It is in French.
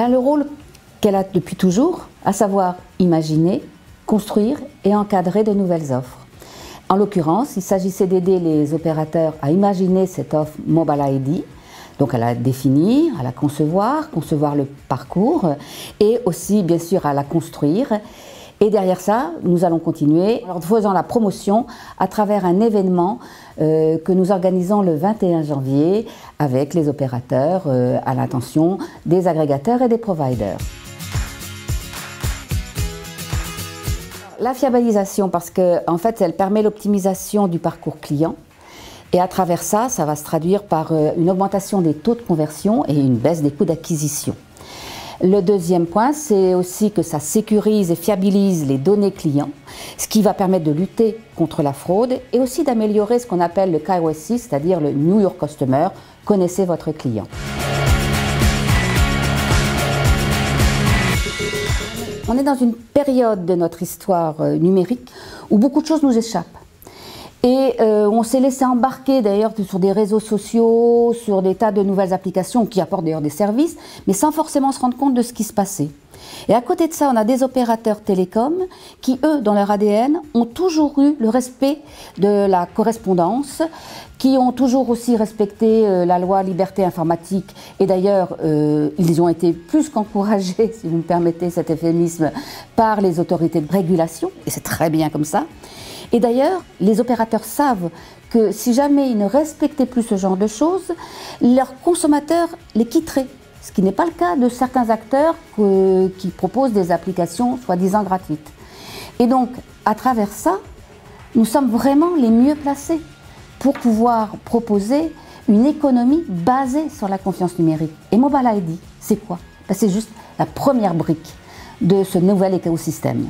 Le rôle qu'elle a depuis toujours, à savoir imaginer, construire et encadrer de nouvelles offres. En l'occurrence, il s'agissait d'aider les opérateurs à imaginer cette offre Mobile ID, donc à la définir, à la concevoir le parcours et aussi bien sûr à la construire. Et derrière ça, nous allons continuer en faisant la promotion à travers un événement que nous organisons le 21 janvier avec les opérateurs à l'intention des agrégateurs et des providers. La fiabilisation, parce qu'en fait, elle permet l'optimisation du parcours client. Et à travers ça, ça va se traduire par une augmentation des taux de conversion et une baisse des coûts d'acquisition. Le deuxième point, c'est aussi que ça sécurise et fiabilise les données clients, ce qui va permettre de lutter contre la fraude et aussi d'améliorer ce qu'on appelle le KYC, c'est-à-dire le Know Your Customer, connaissez votre client. On est dans une période de notre histoire numérique où beaucoup de choses nous échappent. Et on s'est laissé embarquer d'ailleurs sur des réseaux sociaux, sur des tas de nouvelles applications qui apportent d'ailleurs des services, mais sans forcément se rendre compte de ce qui se passait. Et à côté de ça, on a des opérateurs télécoms qui, eux, dans leur ADN, ont toujours eu le respect de la correspondance, qui ont toujours aussi respecté la loi liberté informatique. Et d'ailleurs, ils ont été plus qu'encouragés, si vous me permettez cet euphémisme, par les autorités de régulation, et c'est très bien comme ça. Et d'ailleurs, les opérateurs savent que si jamais ils ne respectaient plus ce genre de choses, leurs consommateurs les quitteraient. Ce qui n'est pas le cas de certains acteurs qui proposent des applications soi-disant gratuites. Et donc, à travers ça, nous sommes vraiment les mieux placés pour pouvoir proposer une économie basée sur la confiance numérique. Et Mobile ID, c'est quoi? C'est juste la première brique de ce nouvel écosystème.